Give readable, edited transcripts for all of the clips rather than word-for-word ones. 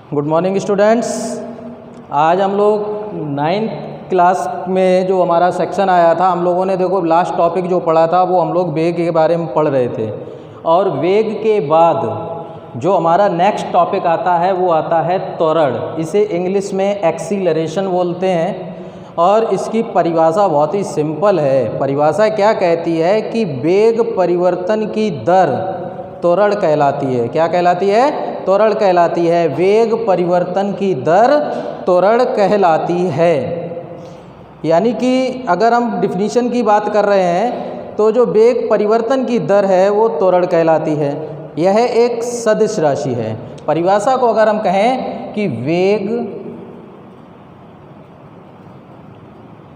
Good morning students. आज हम लोग 9th क्लास में जो हमारा सेक्शन आया था, हम लोगों ने देखो लास्ट टॉपिक जो पढ़ा था वो हम लोग वेग के बारे में पढ़ रहे थे। और वेग के बाद जो हमारा नेक्स्ट टॉपिक आता है वो आता है त्वरण। इसे इंग्लिश में एक्सीलरेशन बोलते हैं। और इसकी परिभाषा बहुत ही सिंपल है। परिभाषा क्या कहती है कि वेग परिवर्तन की दर त्वरण कहलाती है। क्या कहलाती है? त्वरण कहलाती है। वेग परिवर्तन की दर त्वरण कहलाती है। यानी कि अगर हम डिफिनीशन की बात कर रहे हैं तो जो वेग परिवर्तन की दर है वो त्वरण कहलाती है। यह एक सदिश राशि है। परिभाषा को अगर हम कहें कि वेग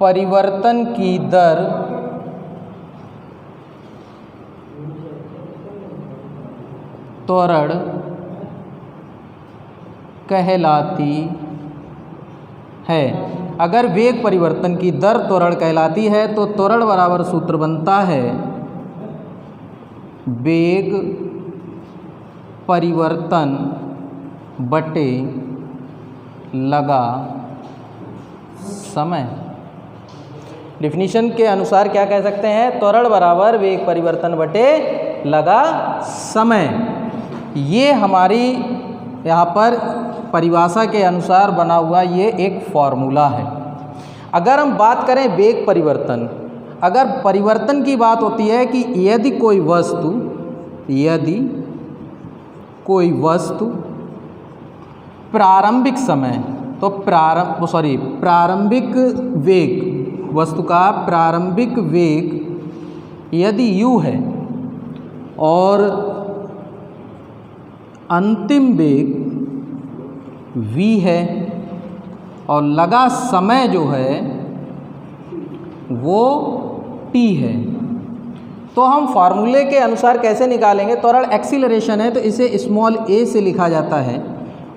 परिवर्तन की दर त्वरण कहलाती है। अगर वेग परिवर्तन की दर त्वरण कहलाती है तो त्वरण बराबर सूत्र बनता है वेग परिवर्तन बटे लगा समय। डिफिनीशन के अनुसार क्या कह सकते हैं? त्वरण बराबर वेग परिवर्तन बटे लगा समय। ये हमारी यहाँ पर परिभाषा के अनुसार बना हुआ ये एक फॉर्मूला है। अगर हम बात करें वेग परिवर्तन, अगर परिवर्तन की बात होती है कि यदि कोई वस्तु प्रारंभिक समय तो प्रारंभिक वेग, वस्तु का प्रारंभिक वेग यदि u है और अंतिम वेग v है और लगा समय जो है वो t है, तो हम फार्मूले के अनुसार कैसे निकालेंगे? त्वरण एक्सीलरेशन है तो इसे स्मॉल a से लिखा जाता है।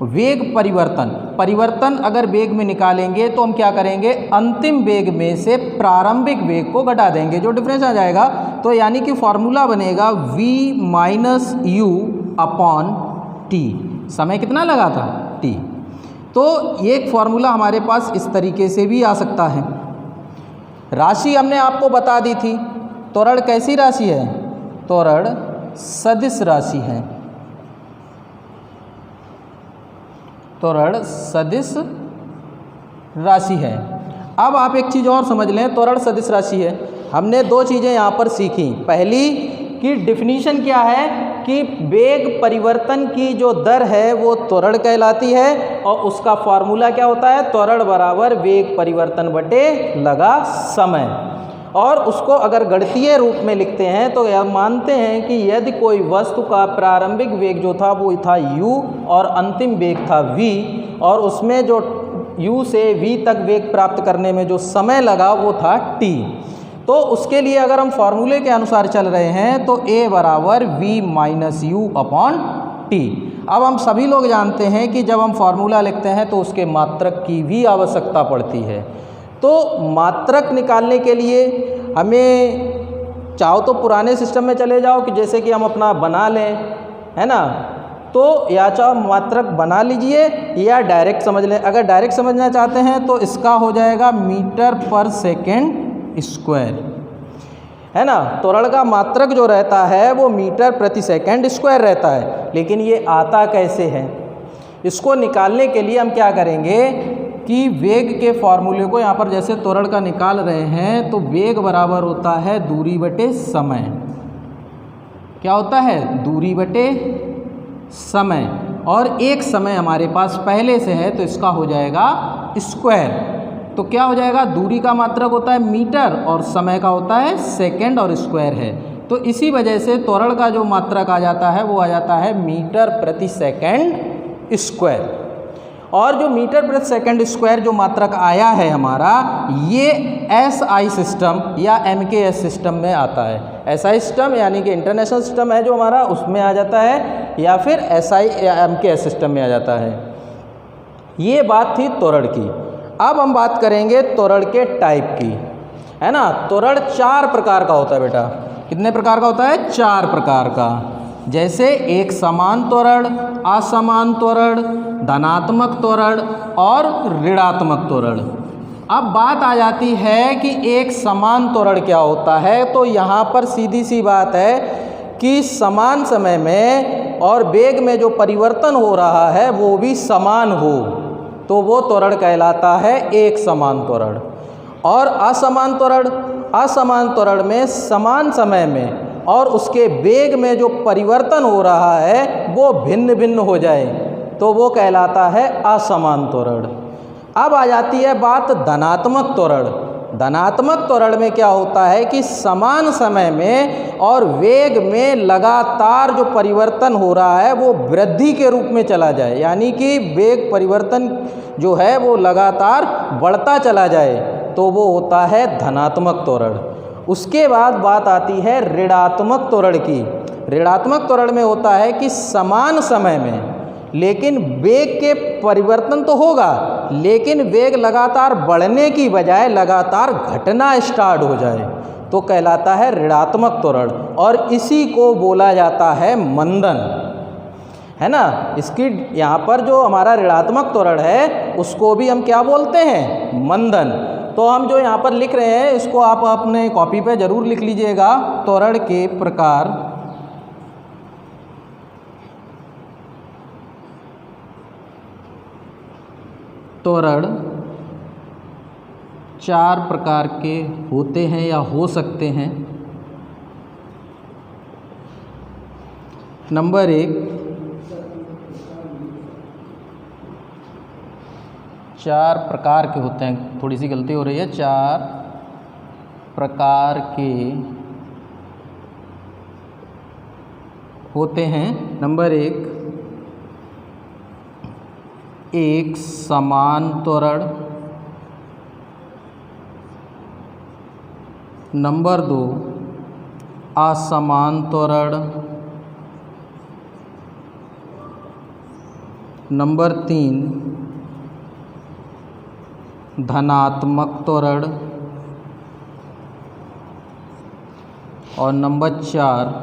वेग परिवर्तन अगर वेग में निकालेंगे तो हम क्या करेंगे? अंतिम वेग में से प्रारंभिक वेग को घटा देंगे, जो डिफरेंस आ जाएगा। तो यानी कि फॉर्मूला बनेगा v minus you upon T. समय कितना लगा था? t। तो एक फॉर्मूला हमारे पास इस तरीके से भी आ सकता है। राशि हमने आपको बता दी थी। त्वरण कैसी राशि है? त्वरण सदिश राशि है। त्वरण सदिश राशि है। अब आप एक चीज़ और समझ लें, त्वरण सदिश राशि है। हमने दो चीज़ें यहाँ पर सीखी। पहली कि डिफिनीशन क्या है कि वेग परिवर्तन की जो दर है वो त्वरण कहलाती है और उसका फॉर्मूला क्या होता है? त्वरण बराबर वेग परिवर्तन बटे लगा समय। और उसको अगर गणितीय रूप में लिखते हैं तो यह मानते हैं कि यदि कोई वस्तु का प्रारंभिक वेग जो था वो था u और अंतिम वेग था v, और उसमें जो u से v तक वेग प्राप्त करने में जो समय लगा वो था t, तो उसके लिए अगर हम फॉर्मूले के अनुसार चल रहे हैं तो a बराबर v minus you upon T. अब हम सभी लोग जानते हैं कि जब हम फॉर्मूला लिखते हैं तो उसके मात्रक की भी आवश्यकता पड़ती है। तो मात्रक निकालने के लिए हमें चाहो तो पुराने सिस्टम में चले जाओ कि जैसे कि हम अपना बना लें, है ना, तो या चाहो मात्रक बना लीजिए या डायरेक्ट समझ लें। अगर डायरेक्ट समझना चाहते हैं तो इसका हो जाएगा मीटर पर सेकेंड स्क्वायर, है ना। त्वरण का मात्रक जो रहता है वो मीटर प्रति सेकेंड स्क्वायर रहता है। लेकिन ये आता कैसे है? इसको निकालने के लिए हम क्या करेंगे कि वेग के फॉर्मूले को यहाँ पर जैसे त्वरण का निकाल रहे हैं तो वेग बराबर होता है दूरी बटे समय। क्या होता है? दूरी बटे समय। और एक समय हमारे पास पहले से है तो इसका हो जाएगा स्क्वायर। तो क्या हो जाएगा? दूरी का मात्रक होता है मीटर और समय का होता है सेकेंड और स्क्वायर है। तो इसी वजह से त्वरण का जो मात्रक आ जाता है वो आ जाता है मीटर प्रति सेकेंड स्क्वायर। और जो मीटर प्रति सेकंड स्क्वायर जो मात्रक आया है हमारा, ये SI सिस्टम या MKS सिस्टम में आता है। SI सिस्टम यानी कि इंटरनेशनल सिस्टम है जो हमारा, उसमें आ जाता है, या फिर SI या MKS सिस्टम में आ जाता है। ये बात थी त्वरण की। अब हम बात करेंगे त्वरण के टाइप की, है ना। त्वरण 4 प्रकार का होता है बेटा। कितने प्रकार का होता है? 4 प्रकार का। जैसे एक समान त्वरण, असमान त्वरण, धनात्मक त्वरण और ऋणात्मक त्वरण। अब बात आ जाती है कि एक समान त्वरण क्या होता है। तो यहाँ पर सीधी सी बात है कि समान समय में और वेग में जो परिवर्तन हो रहा है वो भी समान हो, तो वो त्वरण कहलाता है एक समान त्वरण। और असमान त्वरण में समान समय में और उसके वेग में जो परिवर्तन हो रहा है वो भिन्न भिन्न हो जाए, तो वो कहलाता है असमान त्वरण। अब आ जाती है बात धनात्मक त्वरण। धनात्मक त्वरण में क्या होता है कि समान समय में और वेग में लगातार जो परिवर्तन हो रहा है वो वृद्धि के रूप में चला जाए, यानी कि वेग परिवर्तन जो है वो लगातार बढ़ता चला जाए, तो वो होता है धनात्मक त्वरण। उसके बाद बात आती है ऋणात्मक त्वरण की। ऋणात्मक त्वरण में होता है कि समान समय में लेकिन वेग के परिवर्तन तो होगा, लेकिन वेग लगातार बढ़ने की बजाय लगातार घटना स्टार्ट हो जाए, तो कहलाता है ऋणात्मक त्वरण। और इसी को बोला जाता है मंदन, है ना। इसकी यहाँ पर जो हमारा ऋणात्मक त्वरण है उसको भी हम क्या बोलते हैं, मंदन। तो हम जो यहाँ पर लिख रहे हैं इसको आप अपने कॉपी पे ज़रूर लिख लीजिएगा। त्वरण के प्रकार, त्वरण 4 प्रकार के होते हैं या हो सकते हैं। नंबर 1, 4 प्रकार के होते हैं, थोड़ी सी गलती हो रही है, 4 प्रकार के होते हैं। नंबर 1, एक समान त्वरण। नंबर 2, असमान त्वरण। नंबर 3, धनात्मक त्वरण। और नंबर 4,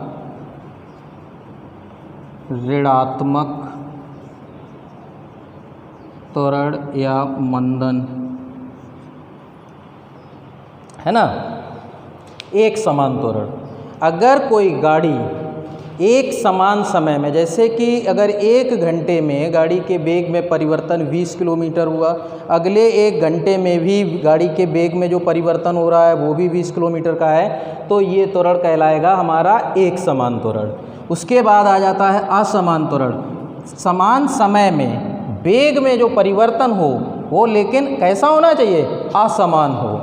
ऋणात्मक त्वरण या मंदन, है ना। एक समान त्वरण, अगर कोई गाड़ी एक समान समय में, जैसे कि अगर 1 घंटे में गाड़ी के वेग में परिवर्तन 20 किलोमीटर हुआ, अगले 1 घंटे में भी गाड़ी के वेग में जो परिवर्तन हो रहा है वो भी 20 किलोमीटर का है, तो ये त्वरण कहलाएगा हमारा एक समान त्वरण। उसके बाद आ जाता है असमान त्वरण। समान समय में वेग में जो परिवर्तन हो वो लेकिन कैसा होना चाहिए, असमान हो,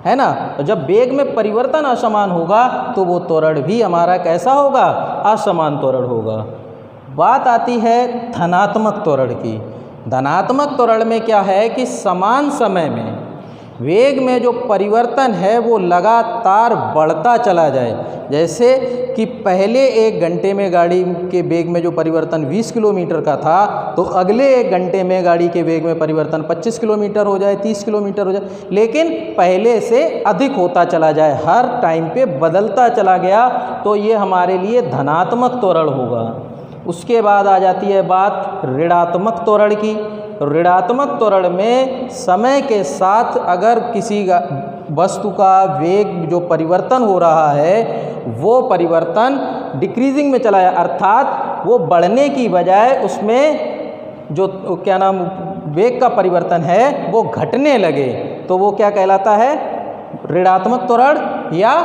है ना। तो जब वेग में परिवर्तन असमान होगा तो वो त्वरण भी हमारा कैसा होगा, असमान त्वरण होगा। बात आती है धनात्मक त्वरण की। धनात्मक त्वरण में क्या है कि समान समय में वेग में जो परिवर्तन है वो लगातार बढ़ता चला जाए। जैसे कि पहले 1 घंटे में गाड़ी के वेग में जो परिवर्तन 20 किलोमीटर का था, तो अगले 1 घंटे में गाड़ी के वेग में परिवर्तन 25 किलोमीटर हो जाए, 30 किलोमीटर हो जाए, लेकिन पहले से अधिक होता चला जाए, हर टाइम पे बदलता चला गया, तो ये हमारे लिए धनात्मक त्वरण होगा। उसके बाद आ जाती है बात ऋणात्मक त्वरण की। ऋणात्मक त्वरण में समय के साथ अगर किसी वस्तु का वेग जो परिवर्तन हो रहा है वो परिवर्तन डिक्रीजिंग में चला जाए, अर्थात वो बढ़ने की बजाय उसमें जो क्या नाम वेग का परिवर्तन है वो घटने लगे, तो वो क्या कहलाता है, ऋणात्मक त्वरण या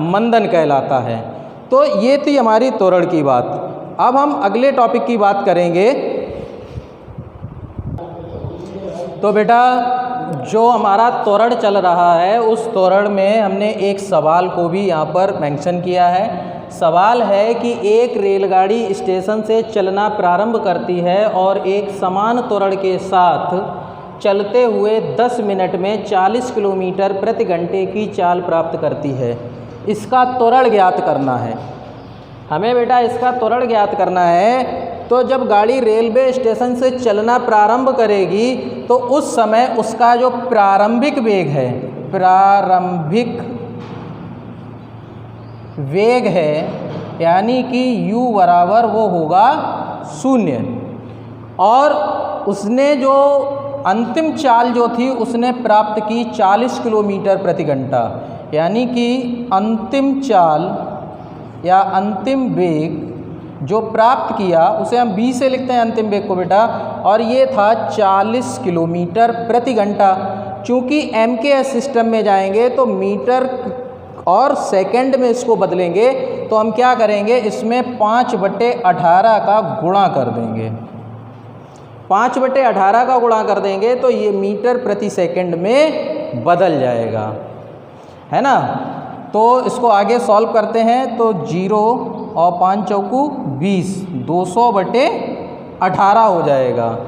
मंदन कहलाता है। तो ये थी हमारी त्वरण की बात। अब हम अगले टॉपिक की बात करेंगे। तो बेटा जो हमारा त्वरण चल रहा है उस त्वरण में हमने एक सवाल को भी यहाँ पर मेंशन किया है। सवाल है कि एक रेलगाड़ी स्टेशन से चलना प्रारंभ करती है और एक समान त्वरण के साथ चलते हुए 10 मिनट में 40 किलोमीटर प्रति घंटे की चाल प्राप्त करती है। इसका त्वरण ज्ञात करना है हमें बेटा, इसका त्वरण ज्ञात करना है। तो जब गाड़ी रेलवे स्टेशन से चलना प्रारंभ करेगी तो उस समय उसका जो प्रारंभिक वेग है, प्रारंभिक वेग है यानी कि u बराबर वो होगा 0। और उसने जो अंतिम चाल जो थी उसने प्राप्त की 40 किलोमीटर प्रति घंटा, यानी कि अंतिम चाल या अंतिम वेग जो प्राप्त किया उसे हम b से लिखते हैं अंतिम वेग को बेटा, और ये था 40 किलोमीटर प्रति घंटा। चूँकि MKS सिस्टम में जाएंगे तो मीटर और सेकंड में इसको बदलेंगे, तो हम क्या करेंगे, इसमें 5/18 का गुणा कर देंगे। 5/18 का गुणा कर देंगे तो ये मीटर प्रति सेकंड में बदल जाएगा, है ना। तो इसको आगे सॉल्व करते हैं तो 0 और 5 चौकू 20, 200/18 हो जाएगा।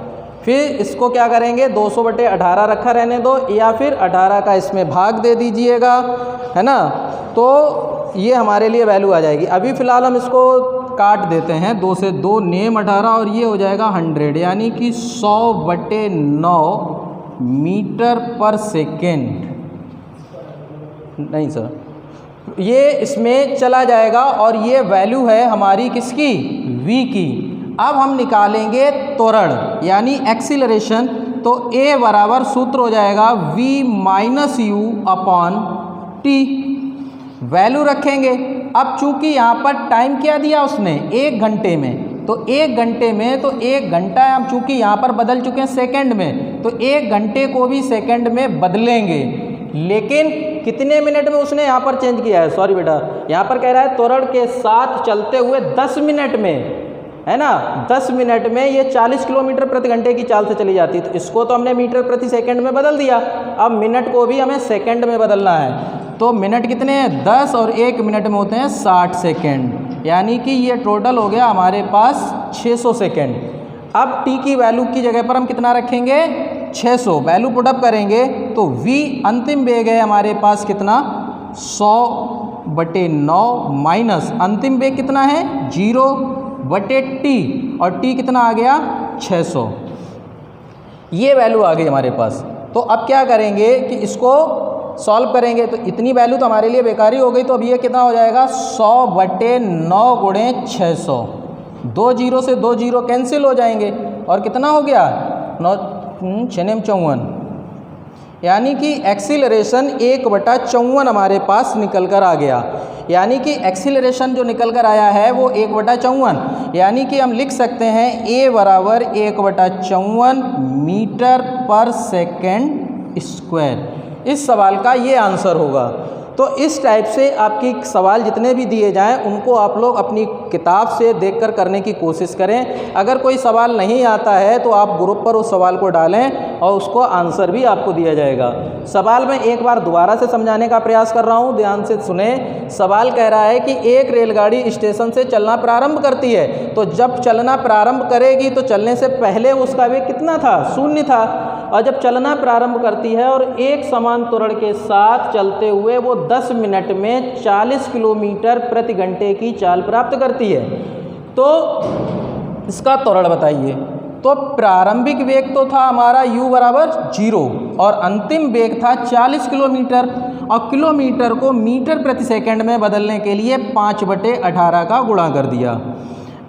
फिर इसको क्या करेंगे, 200/18 रखा रहने दो, या फिर 18 का इसमें भाग दे दीजिएगा, है ना। तो ये हमारे लिए वैल्यू आ जाएगी। अभी फ़िलहाल हम इसको काट देते हैं, 2 से 2 नेम 18 और ये हो जाएगा 100, यानी कि 100/9 मीटर पर सेकेंड। नहीं सर, ये इसमें चला जाएगा और ये वैल्यू है हमारी किसकी, v की। अब हम निकालेंगे त्वरण यानी एक्सीलरेशन, तो a बराबर सूत्र हो जाएगा v - u/t। वैल्यू रखेंगे। अब चूंकि यहाँ पर टाइम क्या दिया उसने, 1 घंटे में, तो 1 घंटे में तो 1 घंटा है, हम चूंकि यहाँ पर बदल चुके हैं सेकंड में, तो 1 घंटे को भी सेकंड में बदलेंगे। लेकिन कितने मिनट में उसने यहाँ पर चेंज किया है, सॉरी बेटा, यहाँ पर कह रहा है त्वरण के साथ चलते हुए 10 मिनट में, है ना। 10 मिनट में ये 40 किलोमीटर प्रति घंटे की चाल से चली जाती है। तो इसको तो हमने मीटर प्रति सेकंड में बदल दिया, अब मिनट को भी हमें सेकंड में बदलना है। तो मिनट कितने हैं, 10, और 1 मिनट में होते हैं 60 सेकंड, यानी कि ये टोटल हो गया हमारे पास 600 सेकंड। अब t की वैल्यू की जगह पर हम कितना रखेंगे, 600। वैल्यू पुटअप करेंगे तो v अंतिम वेग है हमारे पास कितना, 100/9 माइनस अंतिम वेग कितना है, 0/t, और t कितना आ गया, 600। ये वैल्यू आ गई हमारे पास। तो अब क्या करेंगे कि इसको सॉल्व करेंगे, तो इतनी वैल्यू तो हमारे लिए बेकारी हो गई। तो अब ये कितना हो जाएगा, 100/9 गुणे 600। 2 0 से 2 0 कैंसिल हो जाएंगे, और कितना हो गया, 9×6=54, यानी कि एक्सीलरेशन 1/54 हमारे पास निकल कर आ गया। यानी कि एक्सीलरेशन जो निकल कर आया है वो 1/54, यानी कि हम लिख सकते हैं a बराबर 1/54 मीटर पर सेकेंड स्क्वायर। इस सवाल का ये आंसर होगा। तो इस टाइप से आपकी सवाल जितने भी दिए जाएं उनको आप लोग अपनी किताब से देखकर करने की कोशिश करें। अगर कोई सवाल नहीं आता है तो आप ग्रुप पर उस सवाल को डालें और उसको आंसर भी आपको दिया जाएगा। सवाल मैं एक बार दोबारा से समझाने का प्रयास कर रहा हूं, ध्यान से सुने। सवाल कह रहा है कि एक रेलगाड़ी स्टेशन से चलना प्रारंभ करती है, तो जब चलना प्रारंभ करेगी तो चलने से पहले उसका वेग कितना था, 0 था। और जब चलना प्रारंभ करती है और एक समान त्वरण के साथ चलते हुए वो 10 मिनट में 40 किलोमीटर प्रति घंटे की चाल प्राप्त करती है, तो इसका त्वरण बताइए। तो प्रारंभिक वेग तो था हमारा u बराबर 0 और अंतिम वेग था 40 किलोमीटर, और किलोमीटर को मीटर प्रति सेकंड में बदलने के लिए 5/18 का गुणा कर दिया।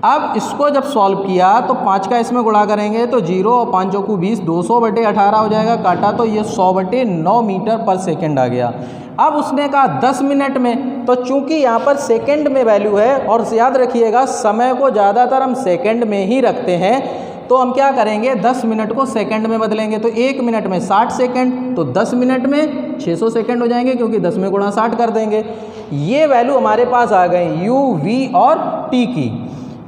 अब इसको जब सॉल्व किया तो 5 का इसमें गुणा करेंगे तो 0 और 5 चौकू 20, 200/18 हो जाएगा, काटा तो ये 100/9 मीटर पर सेकंड आ गया। अब उसने कहा 10 मिनट में, तो चूंकि यहाँ पर सेकंड में वैल्यू है, और याद रखिएगा समय को ज़्यादातर हम सेकंड में ही रखते हैं, तो हम क्या करेंगे 10 मिनट को सेकंड में बदलेंगे। तो 1 मिनट में 60 सेकंड, तो 10 मिनट में 600 सेकंड हो जाएंगे, क्योंकि 10 में गुणा 60 कर देंगे। ये वैल्यू हमारे पास आ गई u, v और t की।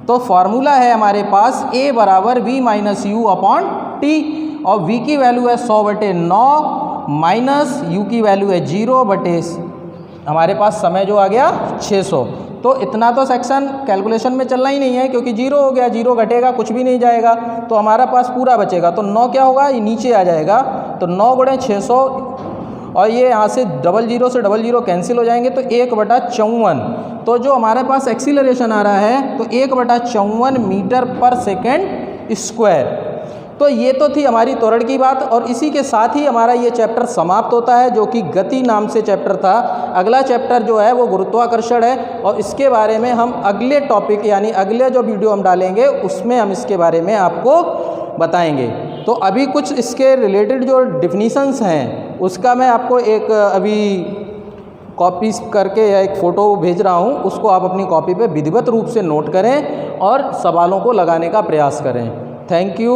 तो फॉर्मूला है हमारे पास a बराबर v - u/t, और v की वैल्यू है 100/9 माइनस u की वैल्यू है 0/, हमारे पास समय जो आ गया 600। तो इतना तो सेक्शन कैलकुलेशन में चलना ही नहीं है, क्योंकि 0 हो गया, 0 घटेगा कुछ भी नहीं जाएगा, तो हमारा पास पूरा बचेगा। तो 9 क्या होगा, ये नीचे आ जाएगा, तो 9 गुणे 600, और ये यहाँ से 00 से 00 कैंसिल हो जाएंगे, तो 1/54। तो जो हमारे पास एक्सीलरेशन आ रहा है तो 1/54 मीटर पर सेकेंड स्क्वायर। तो ये तो थी हमारी त्वरण की बात, और इसी के साथ ही हमारा ये चैप्टर समाप्त होता है, जो कि गति नाम से चैप्टर था। अगला चैप्टर जो है वो गुरुत्वाकर्षण है, और इसके बारे में हम अगले टॉपिक यानी अगले जो वीडियो हम डालेंगे उसमें हम इसके बारे में आपको बताएंगे। तो अभी कुछ इसके रिलेटेड जो डिफिनीशंस हैं उसका मैं आपको एक अभी कॉपी करके या एक फ़ोटो भेज रहा हूँ, उसको आप अपनी कॉपी पे विधिवत रूप से नोट करें और सवालों को लगाने का प्रयास करें। Thank you.